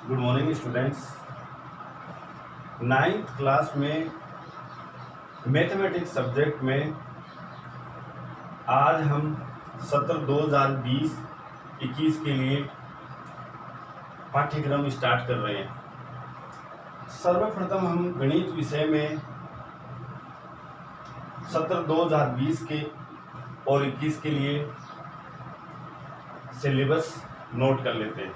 Good morning students. Ninth class में mathematics subject में आज हम सत्र 2020-21 के लिए पाठ्यक्रम स्टार्ट कर रहे हैं। सर्वप्रथम हम गणित विषय में सत्र 2020 के और 21 के लिए सिलेबस नोट कर लेते हैं।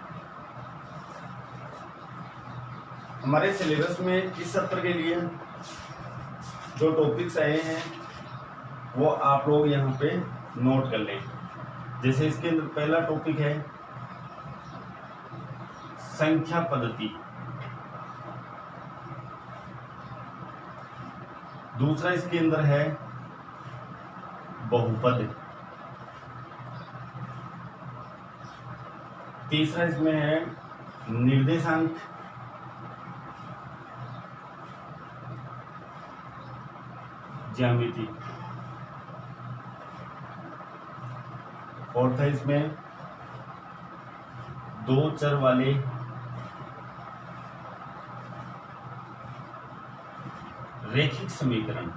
हमारे सिलेबस में इस सत्र के लिए जो टॉपिक्स आए हैं वो आप लोग यहाँ पे नोट कर लें। जैसे इसके अंदर पहला टॉपिक है संख्या पद्धति, दूसरा इसके अंदर है बहुपद, तीसरा इसमें है निर्देशांक, ज्यामिति, फोर्थ है इसमें दो चर वाले रैखिक समीकरण,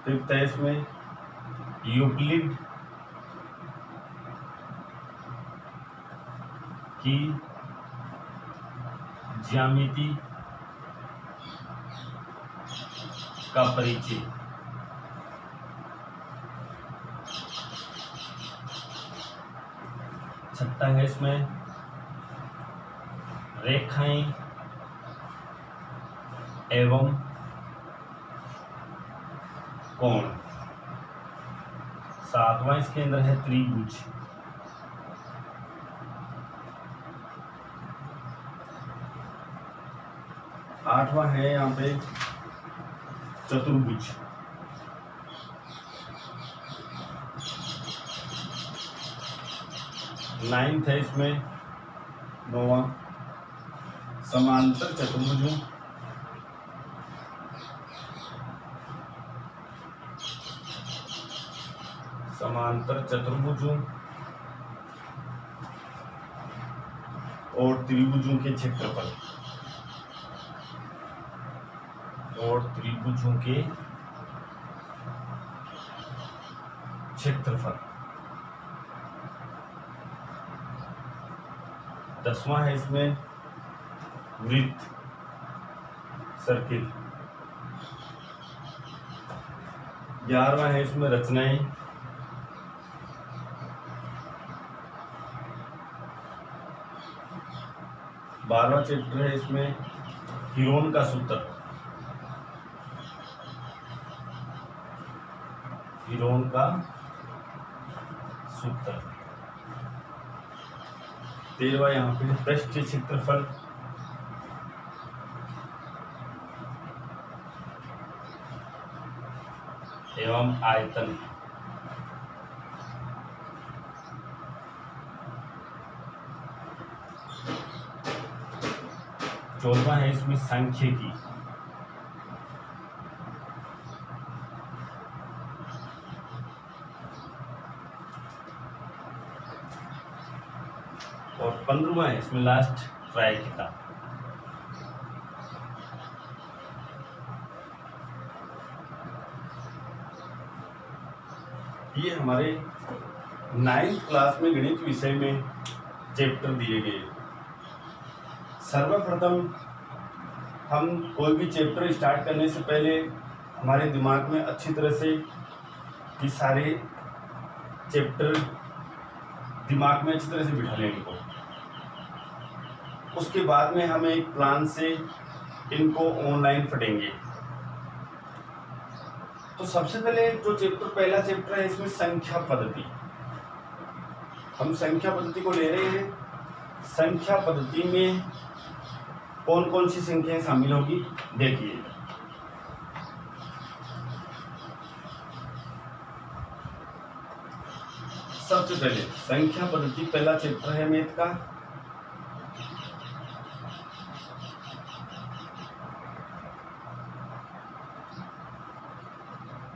फिफ्थ है इसमें यूक्लिड की ज्यामिति का परिचय, छठा है इसमें रेखाएं एवं कोण, सातवां इसके अंदर है त्रिभुज, आठवां है यहाँ पे चतुर्भुज, नाइन्थ है इसमें नौवां समांतर चतुर्भुजों, समांतर चतुर्भुजों और त्रिभुजों के क्षेत्रफल, और त्रिभुजों के क्षेत्रफल, दसवां है इसमें वृत्त सर्किल, 11वां है इसमें रचनाएं, 12वां चैप्टर है इसमें हीरोन का सूत्र, हीरोन का सूत्र, 13वां यहाँ पे पृष्ठीय क्षेत्रफल, एवं आयतन, 14वां है इसमें सांख्यिकी, और 15वां है इसमें लास्ट प्रायिकता। ये हमारे नाइन्थ क्लास में गणित विषय में चैप्टर दिए गए। सर्वप्रथम हम कोई भी चैप्टर स्टार्ट करने से पहले हमारे दिमाग में अच्छी तरह से ये सारे चैप्टर दिमाग में अच्छी तरह से बिठा लें इनको। उसके बाद में हम एक प्लान से इनको ऑनलाइन पढ़ेंगे। तो सबसे पहले जो पहला चैप्टर है इसमें संख्या पद्धति, हम संख्या पद्धति को ले रहे हैं। संख्या पद्धति में कौन कौन सी संख्याएं शामिल होगी देखिए। सबसे पहले संख्या पद्धति पहला चैप्टर है मैथ का।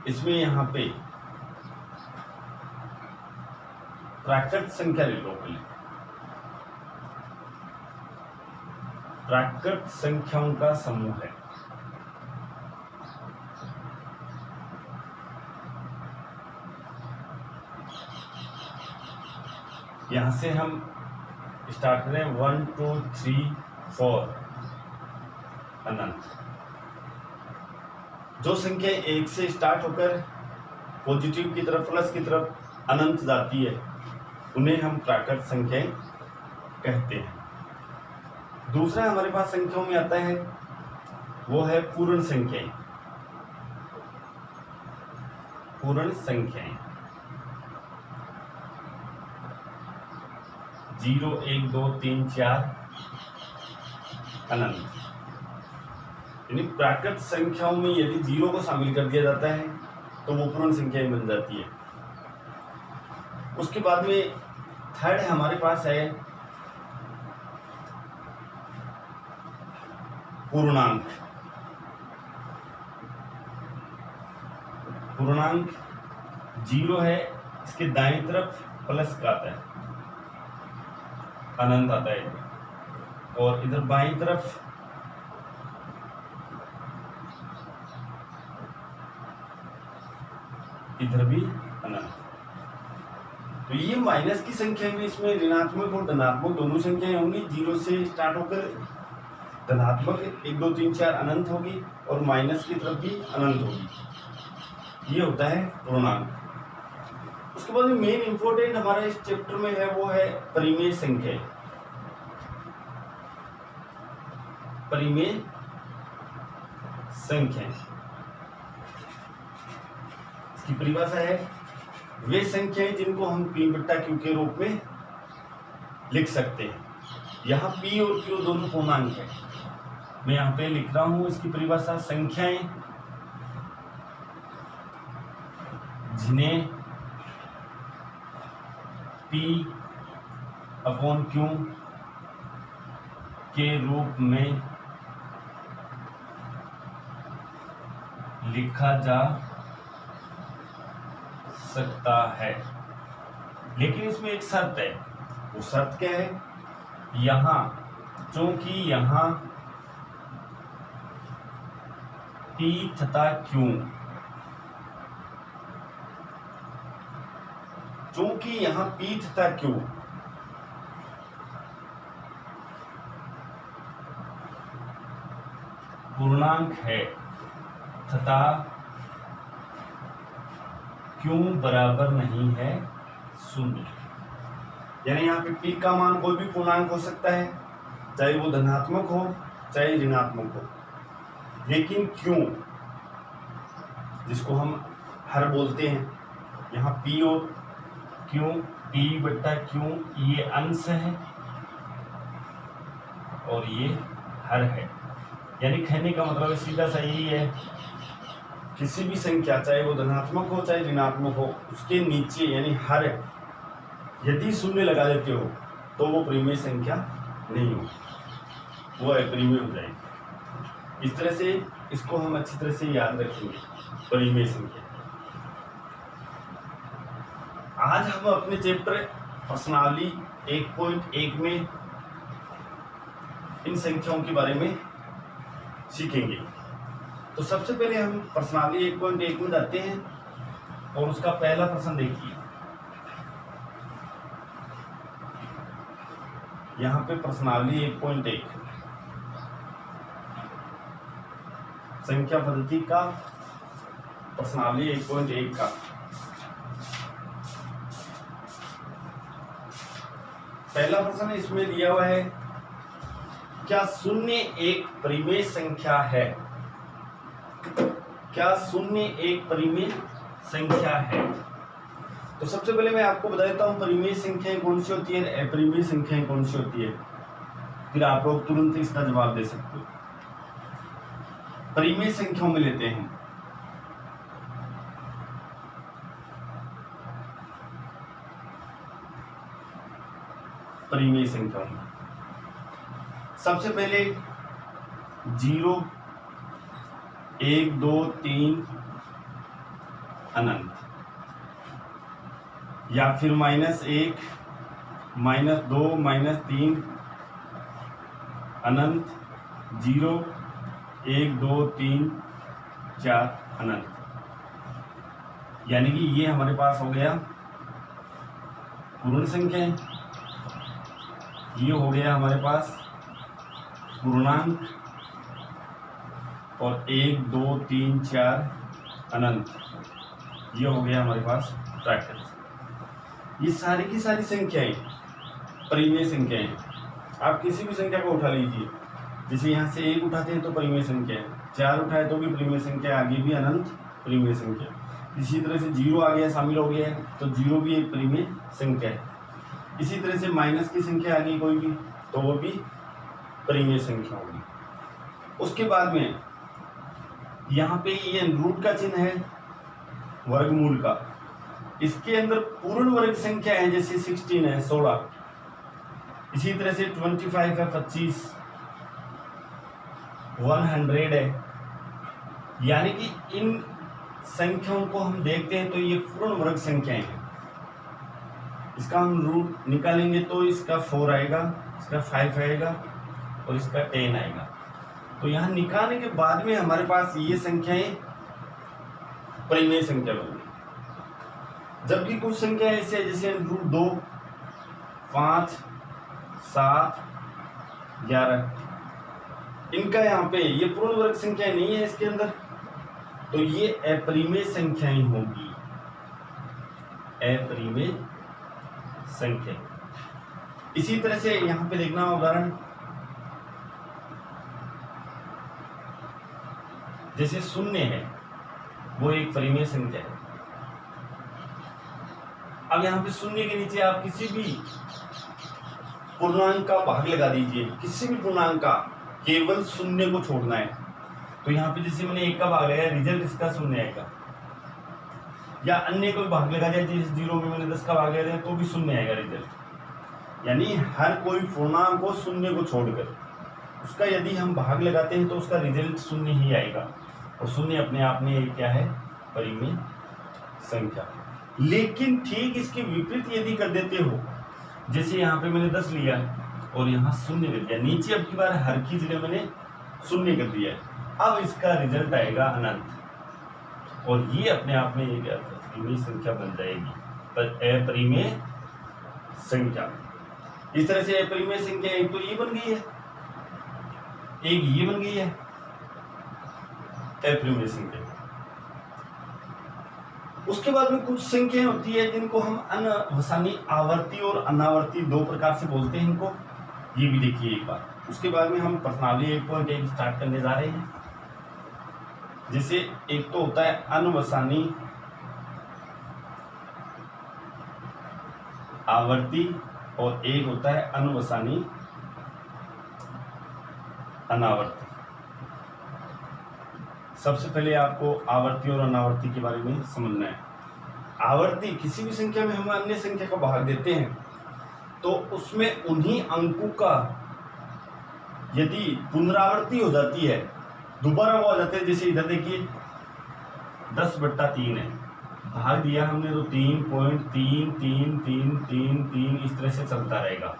इसमें यहाँ पे प्राकृत संख्या ले लो पहले। प्राकृत संख्याओं का समूह है। यहां से हम स्टार्ट करें 1 2 3 4 अनंत। जो संख्या 1 से स्टार्ट होकर पॉजिटिव की तरफ, प्लस की तरफ अनंत जाती है, उन्हें हम प्राकृत संख्याएं कहते हैं। दूसरा हमारे पास संख्याओं में आता है वो है पूर्ण संख्याएं। पूर्ण संख्याएं 0 1 2 3 4 अनंत। यानी प्राकृत संख्याओं में यदि 0 को शामिल कर दिया जाता है तो वो पूर्ण संख्याएं बन जाती है। उसके बाद में थर्ड हमारे पास है पूर्णांक। पूर्णांक 0 है, इसके दाईं तरफ प्लस का आता है, अनंत आता है, और इधर बाईं तरफ इधर भी अनंत। तो ये माइनस की संख्या में इसमें ऋणात्मक और धनात्मक दोनों संख्याएं होंगी। 0 से स्टार्ट होकर धनात्मक 1 2 3 4 अनंत होगी और माइनस की तरफ भी अनंत होगी। ये होता है पूर्णांक। उसके बाद मेन इंपॉर्टेंट हमारे इस चैप्टर में है वो है परिमेय संख्या। परिमेय संख्या इसकी परिभाषा है वे संख्याएं जिनको हम P बट्टा Q के रूप में लिख सकते हैं। यहाँ P और Q दोनों पूर्णांक है। मैं यहाँ पे लिख रहा हूं इसकी परिभाषा। संख्याएं जिन्हें P अपॉन Q के रूप में लिखा जा सकता है, लेकिन इसमें एक शर्त है। वो शर्त क्या है? यहाँ चूंकि यहाँ P तथा Q, चूंकि यहाँ P तथा Q पूर्णांक है तथा Q बराबर नहीं है 0, यानी यहाँ पे P का मान कोई भी पूर्णांक हो सकता है, चाहे वो धनात्मक हो चाहे ऋणात्मक हो, लेकिन Q जिसको हम हर बोलते हैं, यहाँ P और Q, P बट्टा Q ये अंश है और ये हर है। यानी कहने का मतलब सीधा सा यही है, किसी भी संख्या चाहे वो धनात्मक हो चाहे ऋणात्मक हो, उसके नीचे यानी हर यदि शून्य लगा देते हो तो वो परिमेय संख्या नहीं हो, वो अपरिमेय हो जाएगी। इस तरह से इसको हम अच्छी तरह से याद रखेंगे, परिमेय संख्या। आज हम अपने चैप्टर प्रश्नावली 1.1 में इन संख्याओं के बारे में सीखेंगे। तो सबसे पहले हम प्रश्नावली 1.1 में जाते हैं और उसका पहला प्रश्न देखिए। यहाँ पे प्रश्नावली 1.1 संख्या पद्धति का प्रश्नावली 1.1 का पहला प्रश्न इसमें दिया हुआ है, क्या शून्य एक परिमेय संख्या है? क्या शून्य एक परिमेय संख्या है? तो सबसे पहले मैं आपको बता देता हूं परिमेय संख्याएं कौन सी होती है, अपरिमेय संख्याएं कौन सी होती है, फिर आप लोग तुरंत इसका जवाब दे सकते हो। परिमेय संख्याओं में लेते हैं परिमेय संख्याओं में सबसे पहले 0 1 2 3 अनंत, या फिर -1 -2 -3 अनंत 0 1 2 3 4 अनंत। यानी कि ये हमारे पास हो गया पूर्ण संख्याएं, ये हो गया हमारे पास पूर्णांक, और 1 2 3 4 अनंत, ये हो गया हमारे पास फ्रैक्टल्स। ये सारी की सारी संख्याएं परिमेय संख्याएं। आप किसी भी संख्या को उठा लीजिए, जैसे यहाँ से 1 उठाते हैं तो परिमेय संख्या है, 4 उठाए तो भी परिमेय संख्या, आगे भी अनंत परिमेय संख्या। इसी तरह से 0 आ गया, शामिल हो गया है, तो 0 भी एक परिमेय संख्या है। इसी तरह से माइनस की संख्या आ गई कोई भी, तो वो भी परिमेय संख्या होगी। उसके बाद में यहाँ पे ये रूट का चिन्ह है वर्गमूल का, इसके अंदर पूर्ण वर्ग संख्या है, जैसे 16 है 16, इसी तरह से 25 है 25, 100 है। यानी कि इन संख्याओं को हम देखते हैं तो ये पूर्ण वर्ग संख्याएं हैं। इसका हम रूट निकालेंगे तो इसका 4 आएगा, इसका 5 आएगा और इसका 10 आएगा। तो यहाँ निकालने के बाद में हमारे पास ये संख्याएं परिमेय संख्या बन गई। जबकि कुछ संख्या ऐसे है जैसे √2 5 7 11, इनका यहाँ पे ये पूर्ण वर्ग संख्या नहीं है इसके अंदर, तो ये अपरिमेय संख्याएं होगी, अपरिमेय संख्या। इसी तरह से यहाँ पे देखना उदाहरण, जैसे 0 है, वो एक परिमेय संख्या है। अब यहाँ पे 0 के नीचे आप किसी भी पूर्णांक का भाग लगा दीजिए, किसी भी पूर्णांक का, केवल 0 को छोड़ना है। तो यहाँ पे जैसे मैंने 1 का भाग लगाया, रिजल्ट इसका 0 आएगा। या अन्य कोई भाग लगा जाए, जैसे 0 में मैंने 10 का भाग लगाया तो भी 0 आएगा रिजल्ट। यानी हर कोई पूर्णांक को 0 को छोड़कर उसका यदि हम भाग लगाते हैं तो उसका रिजल्ट 0 ही आएगा, और 0 अपने आप में क्या है, परिमेय संख्या। लेकिन ठीक इसके विपरीत यदि कर देते हो, जैसे यहाँ पे मैंने 10 लिया और यहाँ 0 कर दिया, नीचे अब की बार हर की जगह मैंने 0 कर दिया, अब इसका रिजल्ट आएगा अनंत, और ये अपने आप में एक अपरिमेय संख्या बन जाएगी, अपरिमेय संख्या। इस तरह से अपरिमेय संख्या एक तो ये बन गई है, एक ये बन गई है अपरिमेय संख्या। उसके बाद में कुछ संख्याएं होती है जिनको हम अनवसानी आवर्ती और अनावर्ती 2 प्रकार से बोलते हैं इनको, ये भी देखिए एक बार। उसके बाद में हम प्रश्नावली 1.1 स्टार्ट करने जा रहे हैं। जैसे एक तो होता है अनवसानी आवर्ती और एक होता है अनवसानी अनावर्ती। सबसे पहले आपको आवर्ती और अनावर्ती के बारे में समझना है। आवर्ती, किसी भी संख्या में हम अन्य संख्या का भाग देते हैं तो उसमें उन्हीं अंकों का यदि पुनरावृत्ति हो जाती है, दोबारा वो आ जाते हैं। जैसे इधर देखिए 10/3 है, भाग दिया हमने तो 3.33333 इस तरह से चलता रहेगा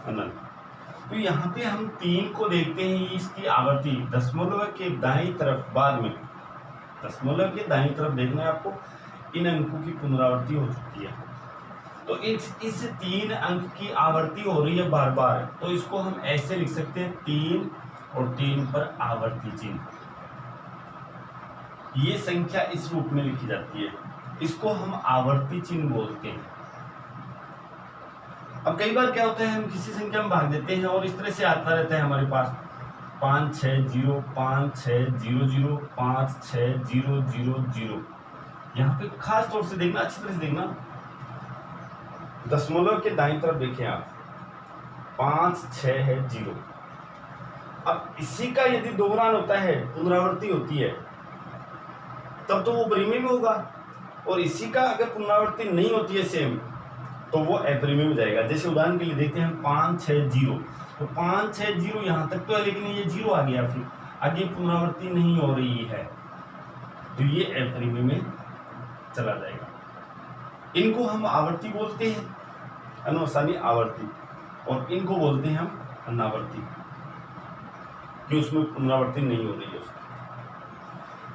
अनंत। तो यहाँ पे हम 3 को देखते हैं, इसकी आवर्ती दशमलव के दाईं तरफ, बाद में दशमलव के दाईं तरफ देखना है आपको, इन अंकों की पुनरावृत्ति हो चुकी है। तो इस 3 अंक की आवर्ती हो रही है बार बार, तो इसको हम ऐसे लिख सकते हैं 3 और 3 पर आवर्ती चिन्ह। ये संख्या इस रूप में लिखी जाती है, इसको हम आवर्ती चिन्ह बोलते हैं। अब कई बार क्या होता है, हम किसी संख्या में भाग देते हैं और इस तरह से आता रहता है हमारे पास 560 5600 560000। यहाँ पे खास तौर से देखना, अच्छी तरह से देखना, दशमलव के दाईं तरफ देखें आप, 56 है 0। अब इसी का यदि दोहरान होता है, पुनरावृत्ति होती है, तब तो वो परिमेय में होगा, और इसी का अगर पुनरावृत्ति नहीं होती है सेम, तो वो अपरिमेय में जाएगा। जैसे उदाहरण के लिए देखते हैं 560, तो 560 यहाँ तक तो है, लेकिन ये 0 आ गया, फिर आगे पुनरावृत्ति नहीं हो रही है, तो ये अपरिमेय में चला जाएगा। इनको हम आवर्ती बोलते हैं, अनुसानी आवर्ती, और इनको बोलते हैं हम अनावर्ती, कि उसमें पुनरावर्ती नहीं हो रही है उसमें।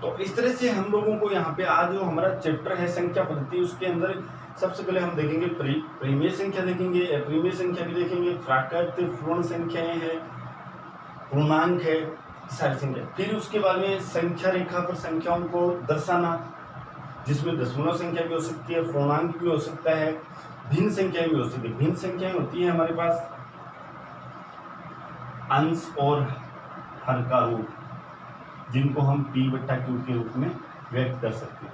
तो इस तरह से हम लोगों को यहाँ पे आज जो हमारा चैप्टर है संख्या पद्धति, उसके अंदर सबसे पहले हम देखेंगे परिमेय संख्या, देखेंगे अपरिमेय संख्या भी देखेंगे, प्राकृत पूर्ण संख्याएं हैं, पूर्णांक है, सारी संख्या। फिर उसके बाद में संख्या रेखा पर संख्याओं को दर्शाना, जिसमें दशमलव संख्या भी हो सकती है, पूर्णांक भी हो सकता है, भिन्न संख्याएं भी हो सकती है। भिन्न संख्याएं होती है हमारे पास अंश और हर का रूप, जिनको हम p/q के रूप में व्यक्त कर सकते हैं,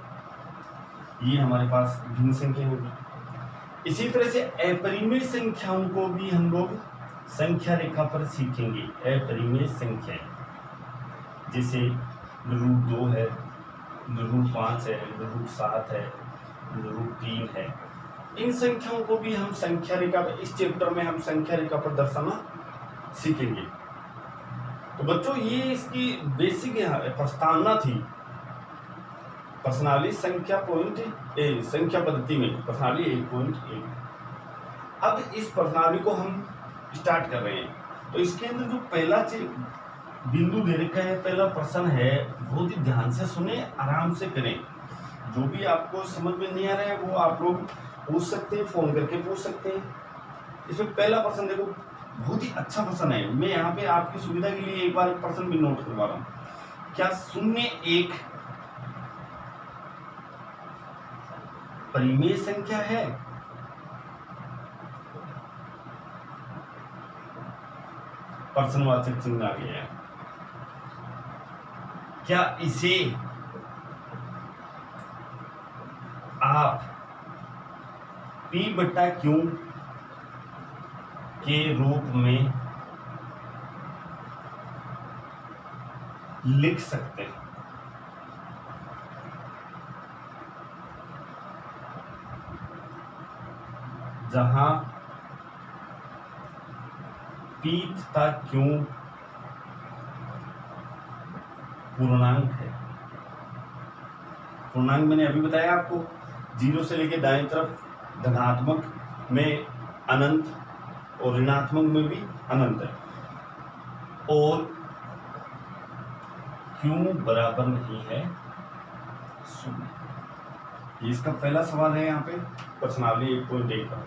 ये हमारे पास भिन्न संख्या होगी। इसी तरह से अपरिमेय संख्याओं को भी हम लोग संख्या रेखा पर सीखेंगे। अपरिमेय संख्याएं जैसे √2 है, √5 है, √7 है, √3 है, इन संख्याओं को भी हम संख्या रेखा पर, इस चैप्टर में हम संख्या रेखा पर दर्शाना सीखेंगे। तो बच्चों ये इसकी बेसिक प्रस्तावना थी प्रश्नावली संख्या संख्या पद्धति में, प्रश्नावली 1.1। अब इस प्रश्नावली को हम स्टार्ट कर रहे हैं। तो इसके अंदर जो पहला बिंदु दे रखा है, पहला प्रश्न है, बहुत ही ध्यान से सुने, आराम से करें। जो भी आपको समझ में नहीं आ रहा है वो आप लोग पूछ सकते हैं, फोन करके पूछ सकते हैं। इसमें पहला प्रश्न देखो, बहुत ही अच्छा प्रश्न है। मैं यहाँ पे आपकी सुविधा के लिए एक बार प्रश्न भी नोट करवा रहा हूँ। क्या 0 1 परिमेय संख्या है? प्रश्नवाचक चिन्ह आ गया है। क्या इसे आप p/q के रूप में लिख सकते हैं? जहां p तथा q पूर्णांक है। पूर्णांक मैंने अभी बताया आपको, 0 से लेके दाएं तरफ धनात्मक में अनंत और ऋणात्मक में भी अनंत है, और q बराबर नहीं है 0। ये इसका पहला सवाल है यहाँ पे प्रश्नावली 1.1 का।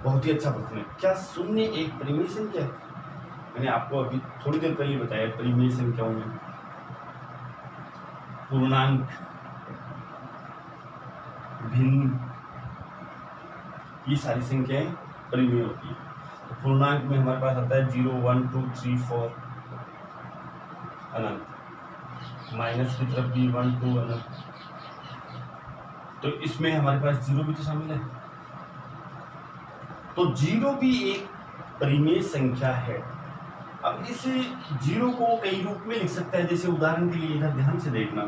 बहुत ही अच्छा प्रश्न है। क्या 0 एक परिमेय संख्या है? मैंने आपको अभी थोड़ी देर पहले बताया, परिमेय संख्याओं में पूर्णांक, भिन्न, ये सारी संख्याएं परिमेय होती है। तो पूर्णांक में हमारे पास आता है 0 1 2 3 4 अनंत, माइनस की तरफ भी 1 2 अनंत, तो इसमें हमारे पास 0 भी तो शामिल है। तो 0 भी एक परिमेय संख्या है। अब इस 0 को कई रूप में लिख सकता है। जैसे उदाहरण के लिए इधर ध्यान से देखना,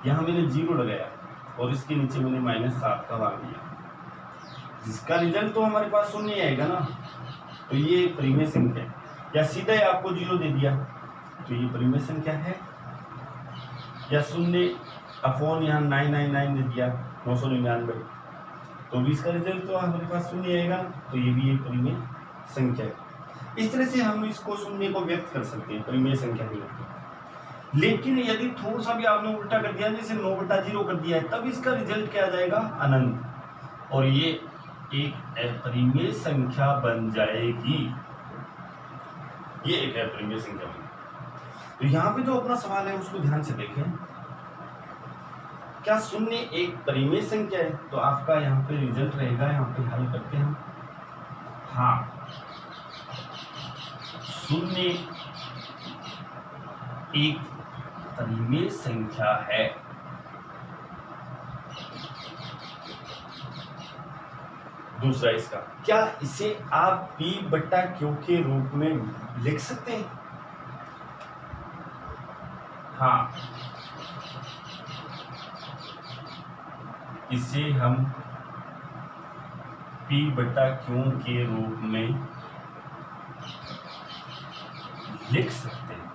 यहाँ मैंने 0 लगाया और इसके नीचे मैंने -7 का भाग दिया, जिसका रिजल्ट तो हमारे पास 0 आएगा ना। तो ये परिमेय संख्या है। या सीधा ही आपको 0 दे दिया तो ये परिमेय संख्या है। या 0 अपॉन यहाँ 999 दे दिया 999, तो भी इसका रिजल्ट तो हमारे पास 0 आएगा। तो ये भी एक परिमेय संख्या है। इस तरह से हम इसको 0 को व्यक्त कर सकते हैं परिमेय संख्या के रूप में। लेकिन यदि थोड़ा सा भी आपने उल्टा कर दिया, जैसे 9/0 कर दिया है, तब इसका रिजल्ट क्या आ जाएगा? अनंत, और ये एक अपरिमेय संख्या बन जाएगी। ये एक अपरिमेय संख्या बन। तो यहाँ पे जो अपना सवाल है उसको ध्यान से देखें। क्या 0 एक परिमेय संख्या है? तो आपका यहाँ पे रिजल्ट रहेगा, यहाँ पे हल करते हैं। हाँ, 0 एक परिमेय संख्या है। दूसरा इसका, क्या इसे आप p/q के रूप में लिख सकते हैं? हाँ, इसे हम p/q के रूप में लिख सकते हैं।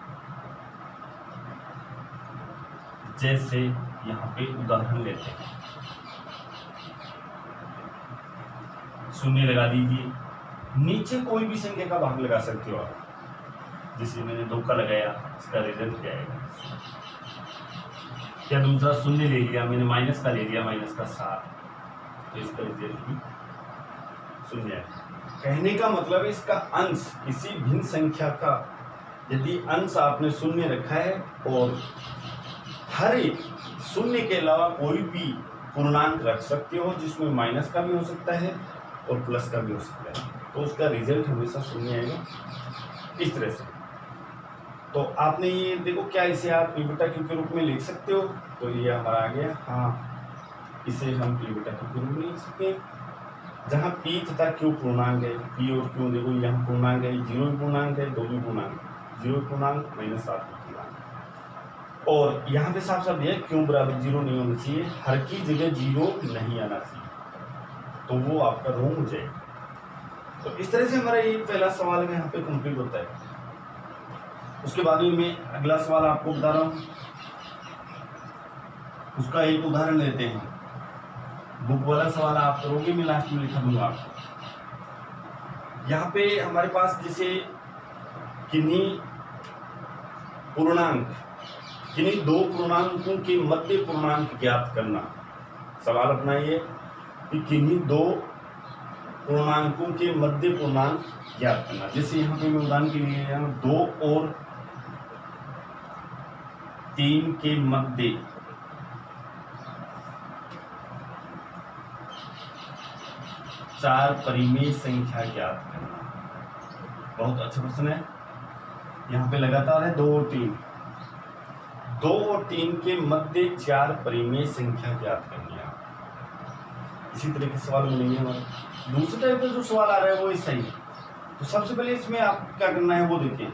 जैसे यहाँ पे उदाहरण लेते हैं, शून्य लगा दीजिए, नीचे कोई भी संख्या का भाग लगा सकते हो आप। जैसे मैंने 2 का लगाया, इसका रिजल्ट क्या आएगा, या दूसरा शून्य ले लिया मैंने, माइनस का ले लिया, माइनस का 7, तो इसका रिजल्ट भी शून्य है। कहने का मतलब है इसका अंश किसी भिन्न संख्या का यदि अंश आपने शून्य रखा है और हर एक शून्य के अलावा कोई भी पूर्णांक रख सकते हो जिसमें माइनस का भी हो सकता है और प्लस का भी हो सकता है, तो उसका रिजल्ट हमेशा शून्य आएगा इस तरह से। तो आपने ये देखो, क्या इसे आप पी बटा क्यू के रूप में लिख सकते हो, तो ये हमारा आ गया। हाँ, इसे हम पी बटा क्यू के रूप में लिख सकते हैं, जहाँ पी तथा क्यू पूर्णांक है। पी और क्यू देखो यहाँ पूर्णांक है, 0 भी पूर्णांक है, 2 भी पूर्णांक, 0 पूर्णांक -7 पूर्णांक। और यहाँ पे साफ साफ दिया क्यू बराबर 0 नहीं होना चाहिए, हर की जगह 0 नहीं आना चाहिए, तो वो आपका रोंग हो जाएगा। तो इस तरह से हमारा ये पहला सवाल यहाँ पे कंप्लीट होता है। उसके बाद में मैं अगला सवाल आपको बता रहा हूँ, उसका एक उदाहरण लेते हैं। बुक वाला सवाल आप करोगे, मैं लास्ट में लिखा दूंगा आपको। यहाँ पे हमारे पास जैसे किन्हीं पूर्णांक, किन्हीं 2 पूर्णांकों के मध्य पूर्णांक ज्ञात करना। सवाल अपना ये कि किन्हीं 2 पूर्णांकों के मध्य पूर्णांक ज्ञात करना। जैसे यहाँ पे मैं उदाहरण के लिए 2 और 3 के मध्य 4 परिमेय संख्या ज्ञात करना। बहुत अच्छा प्रश्न है। यहाँ पे लगातार है 2 और 3, 2 और 3 के मध्य 4 परिमेय संख्या ज्ञात करनी है। इसी तरह के सवाल मिलेंगे हमारे। दूसरे टाइप का जो सवाल आ रहा है वो ऐसा ही है। तो सबसे पहले इसमें आपको क्या करना है वो देखिए।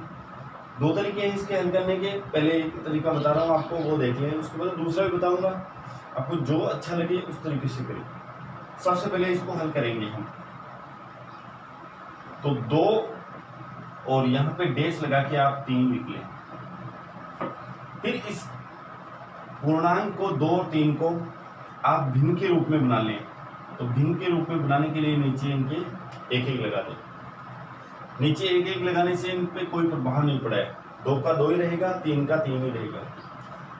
2 तरीके हैं इसके हल करने के। पहले एक तरीका बता रहा हूँ आपको, वो देख लें, उसके बाद दूसरा भी बताऊंगा। आपको जो अच्छा लगे उस तरीके से करें। सबसे पहले इसको हल करेंगे हम। तो 2 और यहाँ पे डैश लगा के आप 3 लिख लें। फिर इस पूर्णांक को 2 और 3 को आप भिन्न के रूप में बना लें। तो भिन्न के रूप में बनाने के लिए नीचे इनके 1-1 लगा दें। नीचे 1-1 लगाने से इन पे कोई प्रभाव नहीं पड़ा है। 2 का 2 ही रहेगा, 3 का 3 ही रहेगा।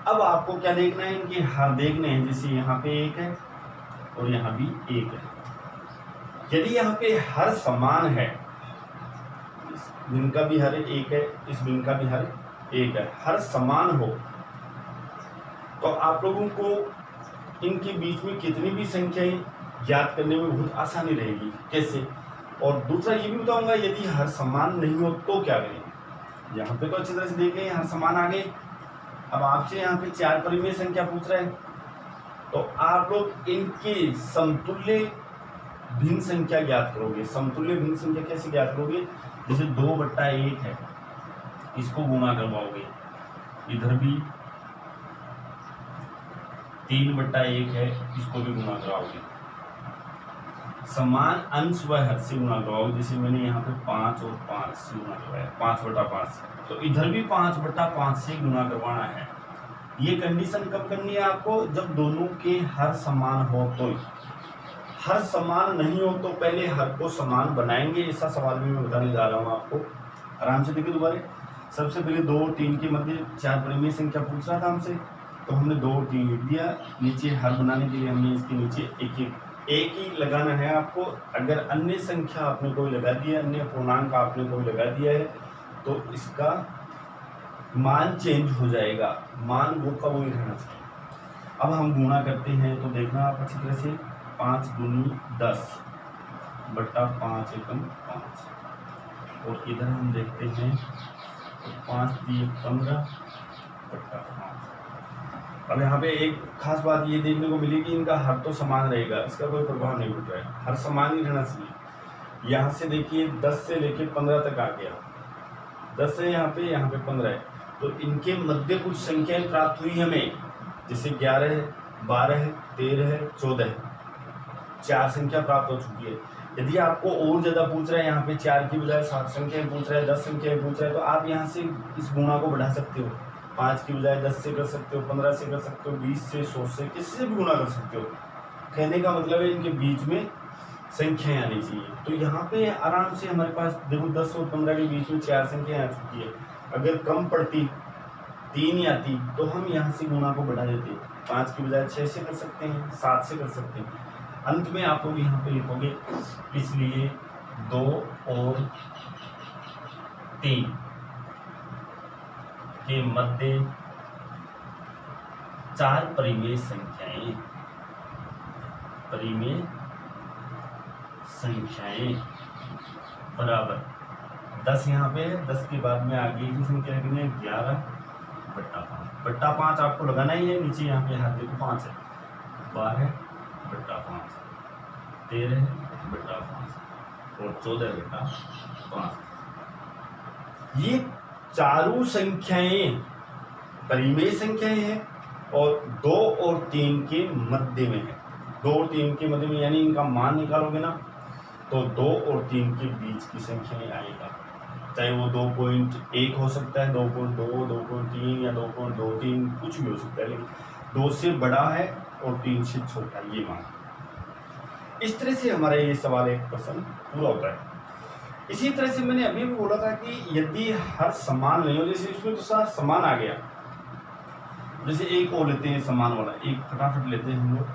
अब आपको क्या देखना है, इनके हर देखने हैं। जैसे यहाँ पे 1 है और यहाँ भी 1 है। यदि यहाँ पे हर समान है, इस भिन्न का भी हर 1 है, इस भिन्न का भी हर 1 है, हर समान हो, तो आप लोगों को इनके बीच में कितनी भी संख्याएं ज्ञात करने में बहुत आसानी रहेगी। कैसे? और दूसरा ये भी बताऊंगा, यदि हर समान नहीं हो तो क्या करेंगे। यहाँ पे तो अच्छी तरह से देख लें, हर समान आ गए। अब आपसे यहाँ पे 4 परिमेय संख्या पूछ रहा है, तो आप लोग इनके समतुल्य भिन्न संख्या ज्ञात करोगे। समतुल्य भिन्न संख्या कैसे ज्ञात करोगे? जैसे 2/1 है, इसको गुणा करवाओगे। इधर भी 3/1 है, इसको भी गुणा कराओगे। समान अंश व हर से गुणा करवाओगे। जैसे मैंने यहाँ पे 5 और 5 से गुणा करवाया, 5/5, तो इधर भी 5/5 से गुणा करवाना है। ये कंडीशन कब करनी है आपको? जब दोनों के हर समान हो। तो हर समान नहीं हो तो पहले हर को समान बनाएंगे। ऐसा सवाल भी मैं बताने जा रहा हूँ आपको। आराम से देखिए दोबारा। सबसे पहले 2 और 3 के मध्य 4 परिमेय संख्या पूछ रहा था हमसे, तो हमने 2 और 3 लिख दिया। नीचे हर बनाने के लिए हमने इसके नीचे 1 ही लगाना है आपको। अगर अन्य संख्या आपने कोई लगा दिया, अन्य पूर्णांक आपने कोई लगा दिया है, तो इसका मान चेंज हो जाएगा। मान वो का वही रहना चाहिए। अब हम गुणा करते हैं, तो देखना आप अच्छी तरह से। 5 दूनी 10 बटा 5 एकम 5। और इधर हम देखते हैं, तो 5 दिए 15 बटा 5। अब यहाँ पे एक खास बात ये देखने को मिली कि इनका हर तो समान रहेगा, इसका कोई प्रभाव नहीं पड़ रहा है, हर समान ही रहना चाहिए। यहाँ से देखिए 10 से लेके 15 तक आ गया। 10 है यहाँ पे 15 है, तो इनके मध्य कुछ संख्याएं प्राप्त हुई हमें। जैसे 11 है, 12 है, 13 है, 14 है। 4 संख्या प्राप्त हो चुकी है। यदि आपको और ज्यादा पूछ रहा है, यहाँ पे 4 की बजाय 7 संख्याएं पूछ रहा है, 10 संख्याएं पूछ रहा है, तो आप यहाँ से इस गुणा को बढ़ा सकते हो। 5 की बजाय 10 से कर सकते हो, 15 से कर सकते हो, 20 से, 100 से, किससे भी गुणा कर सकते हो। कहने का मतलब है इनके बीच में संख्याएं आनी चाहिए। तो यहाँ पे आराम से हमारे पास देखो 10 और 15 के बीच में 4 संख्याएं आ चुकी है। अगर कम पड़ती 3 आती तो हम यहाँ से गुणा को बढ़ा देते, 5 की बजाय 6 से कर सकते हैं, 7 से कर सकते हैं। अंत में आप लोग यहाँ पे लिखोगे इसलिए 2 और 3 के मध्य 4 परिमेय संख्याएं, परिमेय संख्याएं बराबर 10 यहाँ पे है, 10 के बाद में आगे की संख्या रखनी है 11/5 आपको लगाना ही है। नीचे यहाँ पे हाथ देखो 5 है, 12/5, 13/5 और 14/5। ये चारों संख्याएं परिमेय संख्याएं हैं और 2 और 3 के मध्य में है। 2 और 3 के मध्य में यानी इनका मान निकालोगे ना तो 2 और 3 के बीच की संख्याएं आएगा, चाहे वो 2.1 हो सकता है, 2.2, 2.3 या 2.23 कुछ भी हो सकता है, लेकिन 2 से बड़ा है और 3 से छोटा ये मान। इस तरह से हमारा ये सवाल एक प्रश्न पूरा होता है। इसी तरह से मैंने अभी भी बोला था कि यदि हर समान नहीं हो, जैसे इसमें तो सारा समान आ गया, जैसे एक और लेते हैं समान वाला, एक फटाफट लेते हैं हम लोग,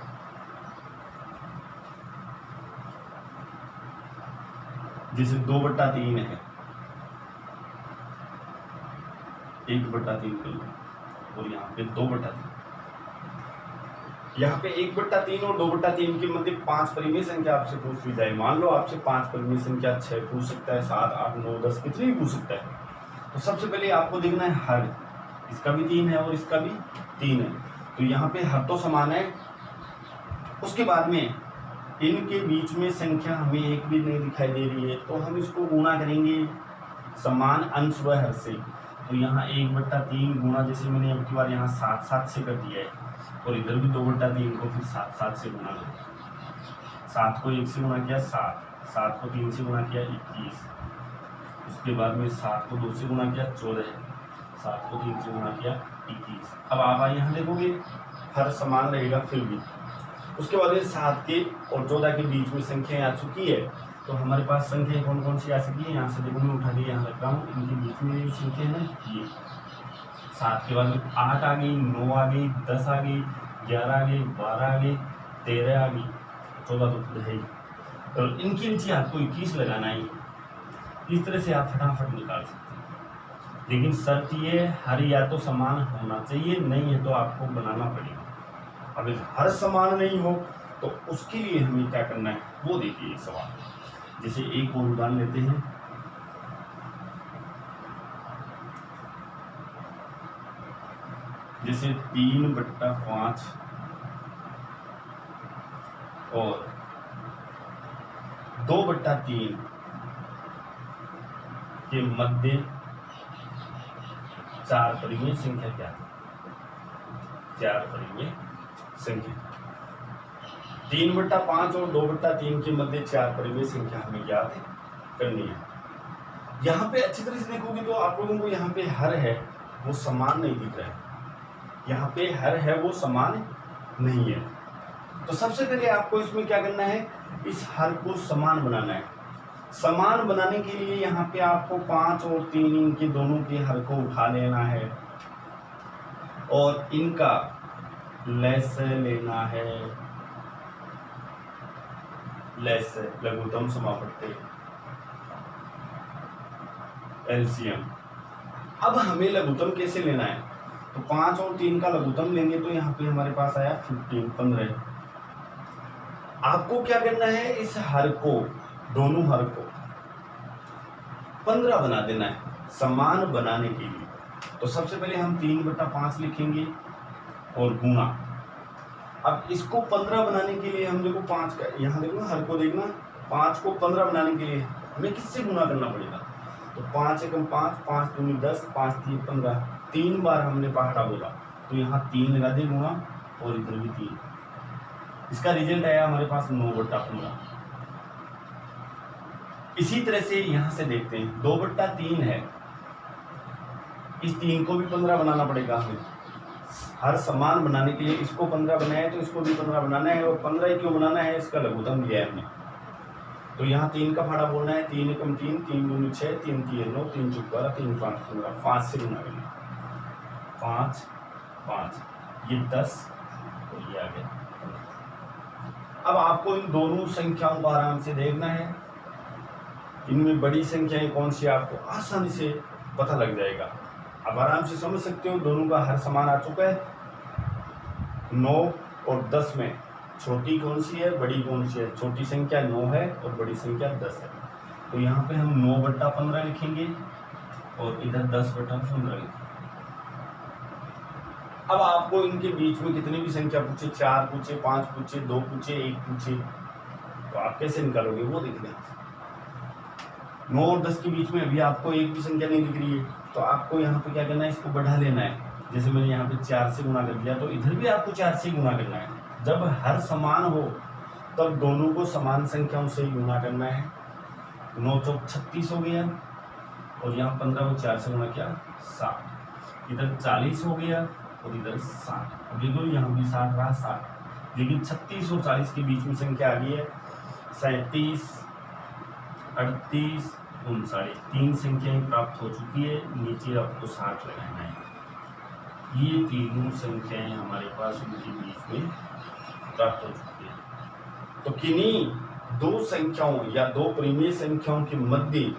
जैसे 2/3 है, 1/3 कर लो और यहाँ पे 2/3, यहाँ पे 1/3 और 2/3 के मध्य 5 परिमेय संख्या आपसे पूछ ली जाए। मान लो आपसे 5 परिमेय संख्या 6 पूछ सकता है, 7, 8, 9, 10 कितनी भी पूछ सकता है। तो सबसे पहले आपको देखना है हर, इसका भी 3 है और इसका भी 3 है, तो यहाँ पे हर तो समान है। उसके बाद में इनके बीच में संख्या हमें एक भी नहीं दिखाई दे रही है, तो हम इसको गुणा करेंगे समान अंश व हर से। तो यहाँ 1/3 गुणा, जैसे मैंने अब की बार यहाँ 7 से कर दिया है, और इधर भी 2/3 को फिर 7 से गुणा करो। 7 को 1 से गुणा किया 7, 7 को 3 से गुणा किया 21, उसके बाद में 7 को 2 से गुणा किया 14, 7 को 3 से गुणा किया 21। अब आप यहाँ देखोगे हर समान रहेगा फिर भी। उसके बाद में 7 के और 14 के बीच में संख्या आ चुकी है, तो हमारे पास संख्या कौन कौन सी आ सकती है, यहाँ से देखो मैं उठा के यहाँ रख रहा हूँ, इनके बीच में संख्या है ये 7 के बाद में 8 आ गई, 9 आ गई, 10 आ गई, 11 आ गई, 12 आ गई, 13 आ गई, 14 तो है ही, और इनके नीचे आपको 21 लगाना है। इस तरह से आप फटाफट निकाल सकते हैं, लेकिन शर्त ये हर या तो समान होना चाहिए, नहीं है तो आपको बनाना पड़ेगा। अगर हर समान नहीं हो तो उसके लिए हमें क्या करना है वो देखिए सवाल। जैसे एक और उदाहरण लेते हैं, जैसे 3/5 और 2/3 के मध्य 4 परिमेय संख्या क्या है, 4 परिमेय संख्या। 3/5 और 2/3 के मध्य 4 परिमेय संख्या हमें ज्ञात करनी है। यहाँ पे अच्छी तरह से देखोगे तो आप लोगों को यहाँ पे हर है वो समान नहीं दिख रहा है, यहाँ पे हर है वो समान नहीं है। तो सबसे पहले आपको इसमें क्या करना है, इस हर को समान बनाना है। समान बनाने के लिए यहाँ पे आपको 5 और 3 इनके दोनों के हर को उठा लेना है और इनका लस लेना है, लस लघुत्तम समापत्ति एलसीएम। अब हमें लघुत्तम कैसे लेना है, तो 5 और 3 का लघुत्तम लेंगे तो यहाँ पे हमारे पास आया 15। आपको क्या करना है, इस हर को, दोनों हर को 15 बना देना है समान बनाने के लिए। तो सबसे पहले हम 3/5 लिखेंगे और गुणा। अब इसको 15 बनाने के लिए हम देखो 5 का, यहाँ देखो हर को देखना, 5 को 15 बनाने के लिए हमें किससे गुणा करना पड़ेगा, तो 5 एकम 5, 5 दूनी 10, 5 3 15, 3 बार हमने पहाड़ा बोला तो यहाँ 3 लगा दे गुणा और इधर भी 3। इसका रिजल्ट आया हमारे पास 9/15। इसी तरह से यहाँ से देखते हैं 2/3 है, इस 3 को भी 15 बनाना पड़ेगा हमें। हर समान बनाने के लिए इसको 15 बनाया तो इसको भी 15 बनाना है, और 15 ही क्यों बनाना है, इसका लघुत्तम दिया है हमने। तो यहाँ 3 का फाड़ा बोलना है, 3 एकम 3, 3 दूनी 6, 3 तिये 9, 3 चौक 12, 3 5 15, 5 से गुना करना, 5 5, ये 10 और ये आ गया। अब आपको इन दोनों संख्याओं को आराम से देखना है, इनमें बड़ी संख्याएं कौन सी आपको आसानी से पता लग जाएगा। अब आराम से समझ सकते हो दोनों का हर समान आ चुका है। 9 और 10 में छोटी कौन सी है, बड़ी कौन सी है? छोटी संख्या 9 है और बड़ी संख्या 10 है। तो यहाँ पे हम 9/15 लिखेंगे और इधर 10/15 लिखेंगे। अब आपको इनके बीच में कितनी भी संख्या पूछे, 4 पूछे, 5 पूछे, 2 पूछे, 1 पूछे, तो आप कैसे निकालोगे वो देख लें। 9 और 10 के बीच में अभी आपको एक भी संख्या नहीं दिख रही है, तो आपको यहाँ पे क्या करना है, इसको बढ़ा लेना है। जैसे मैंने यहाँ पे 4 से गुणा कर दिया, तो इधर भी आपको 4 से गुणा करना है। जब हर समान हो तब दोनों को समान संख्याओं से ही गुणा करना है। 9 चौक 36 हो गया और यहाँ 15 को 4 से गुणा किया 60, इधर 40 हो गया और इधर 60। अब देखो यहाँ भी 60 रहा 60, लेकिन 36 और 40 के बीच में संख्या आ गई है 37, 38, 39, 3 संख्याएं प्राप्त हो चुकी है। नीचे आपको 60 लगाना है। ये तीनों संख्याएं हमारे पास उनके बीच में प्राप्त हो चुकी है। तो किन्हीं दो संख्याओं या दो परिमेय संख्याओं के मध्य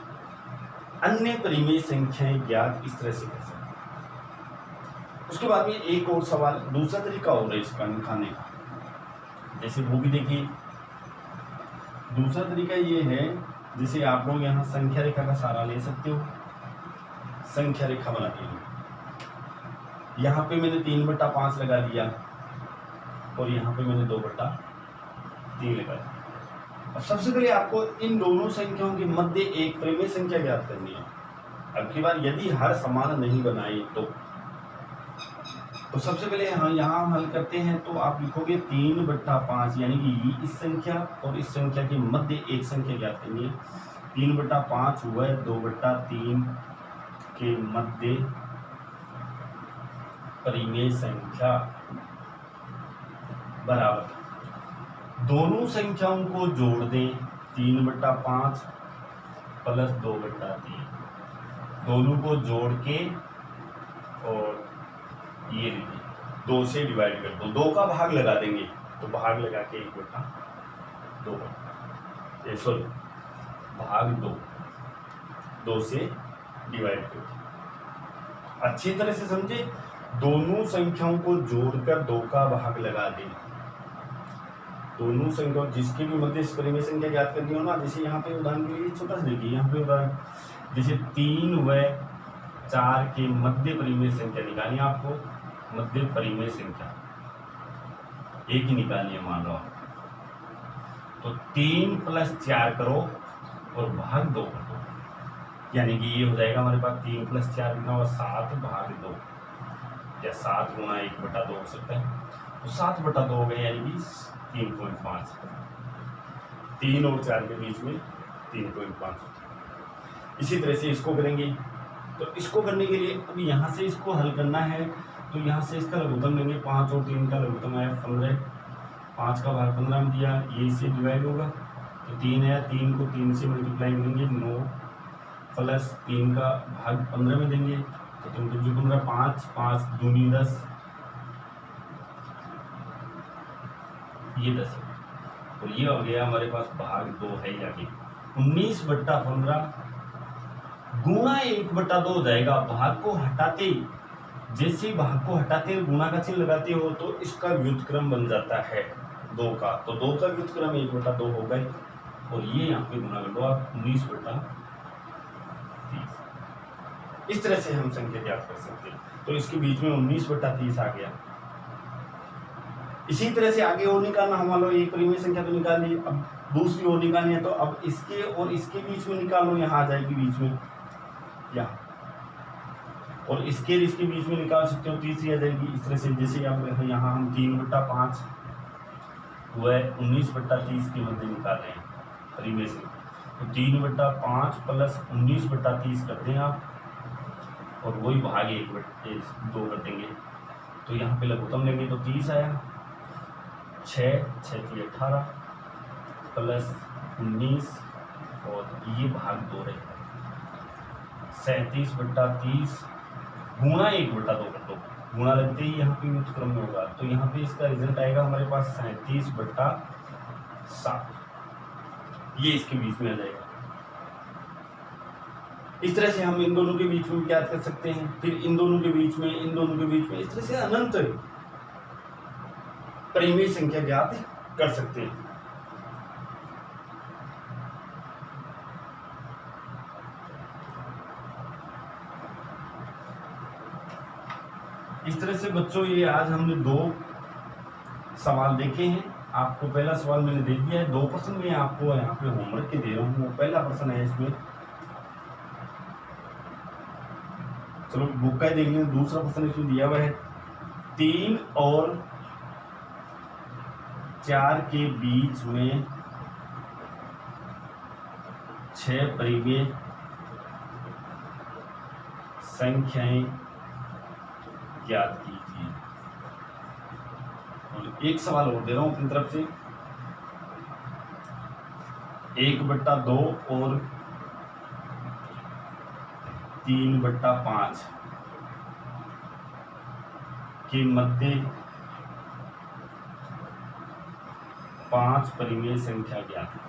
अन्य परिमेय संख्याएं ज्ञात इस तरह से कर सकते हैं। उसके बाद में एक और सवाल, दूसरा तरीका हो रहा है इसका निकालने का, जैसे वो भी देखिए। दूसरा तरीका ये है, जैसे आप लोग यहाँ संख्या रेखा का सहारा ले सकते हो। संख्या रेखा बनाते हैं, यहाँ पे मैंने 3/5 लगा दिया और यहाँ पे मैंने 2/3 लगा दिया। अब सबसे पहले आपको इन दोनों संख्याओं के मध्य एक परिमेय संख्या ज्ञात करनी है। अब की बार यदि हर समान नहीं बनाए तो सबसे पहले यहाँ हम हल करते हैं। तो आप लिखोगे 3/5, यानी कि इस संख्या और इस संख्या के मध्य एक संख्या ज्ञात करनी है। 3/5 हुआ 2/3 के मध्य परिमेय संख्या बराबर, दोनों संख्याओं को जोड़ दें 3/5 प्लस 2/3, दोनों को जोड़ के और ये 2 से डिवाइड कर दो, 2 का भाग लगा देंगे, तो भाग लगा के 1/2 सॉरी भाग 2 से डिवाइड कर दो। अच्छी तरह से समझे, दोनों संख्याओं को जोड़कर 2 का भाग लगा दें। दोनों संख्याओं जिसके भी मध्य परिमेय संख्या ज्ञात करनी हो ना, जैसे यहाँ पे उदाहरण के लिए छोटा सा देखिए, यहाँ पे उदाहरण जैसे 3 व 4 के मध्य परिमेय संख्या निकालनी है आपको। मध्य परिमेय संख्या एक ही निकालनी है, मान लो। तो 3 + 4 करो और भाग 2 कर दो, यानी कि ये हो जाएगा हमारे पास 3 + 4 कितना हुआ, 7 भाग 2, या 7 गुणा 1/2 हो सकता है। तो 7/2 हो गए, यानी कि 3.5। 3 और 4 के बीच में 3.5। इसी तरह से इसको करेंगे। तो इसको करने के लिए अब यहाँ से इसको हल करना है, तो यहाँ से इसका लघुत्तम लेंगे। 5 और 3 का लघुत्तम है 15, 5 का भाग 15 में दिया, ये इससे डिवाइड होगा तो 3 है, 3 को 3 से मल्टीप्लाई करेंगे, 9 प्लस 3 का भाग 15 में देंगे, तो 3 × 15 5, 5 दूनी 10, ये 10 है। और ये हो गया हमारे पास भाग 2 है, यानी 19/15 गुणा 1/2 हो जाएगा। भाग को हटाते, जैसे भाग को हटाते गुणा का चिन्ह लगाते हो तो इसका व्युत्क्रम बन जाता है 2 का, तो 2 का व्युत्क्रम 1/2 हो गए। और ये यहाँ पे गुणा कर दो आप 19/30। इस तरह से हम संख्या ज्ञात कर सकते हैं। तो इसके बीच में 19/30 आ गया। इसी तरह से आगे और निकालना, हम मान लो एक परिमेय संख्या तो निकाल ली, अब दूसरी और निकालनी है, तो अब इसके और इसके बीच में निकालो, यहाँ आ जाएगी बीच में, यहाँ और इसके बीच में निकाल सकते हो, तीसरी आ जाएगी। इस तरह से जैसे अब यहाँ हम 3/5 व 19/30 के मध्य निकाल रहे हैं परिमेय से, तो 3/5 प्लस 19/30 करते हैं आप, और वही भाग 1/2 कर देंगे। तो यहाँ पे लघुत्तम लेंगे तो 30 आया, 6 × 6 = 18 प्लस 19 और ये भाग 2 रहेगा। 37/30 गुणा 1/2 कर दो, गुणा लगते ही यहाँ पे व्युत्क्रम में होगा, तो यहाँ पे इसका रिजल्ट आएगा हमारे पास 37/7, ये इसके बीच में आ जाएगा। इस तरह से हम इन दोनों के बीच में ज्ञात कर सकते हैं, फिर इन दोनों के बीच में, इन दोनों के बीच में, इस तरह से अनंत परिमेय संख्या ज्ञात कर सकते हैं। इस तरह से बच्चों ये आज हमने 2 सवाल देखे हैं। आपको पहला सवाल मैंने दे दिया है, 2 प्रश्न में आपको यहाँ पे होमवर्क के दे रहा हूँ। वो पहला प्रश्न है इसमें, चलो बुक का ही देख लें। दूसरा प्रश्न इसमें दिया हुआ है 3 और 4 के बीच में 6 परिमेय संख्याएं ज्ञात कीजिए। और एक सवाल और दे रहा हूं अपनी तरफ से, 1/2 और 3/5 के मध्य 5 परिमेय संख्या ज्ञात है।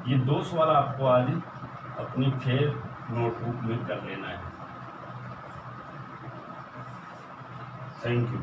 ये 2 सवाल आपको आज अपनी फिर नोटबुक में कर लेना है। Thank you.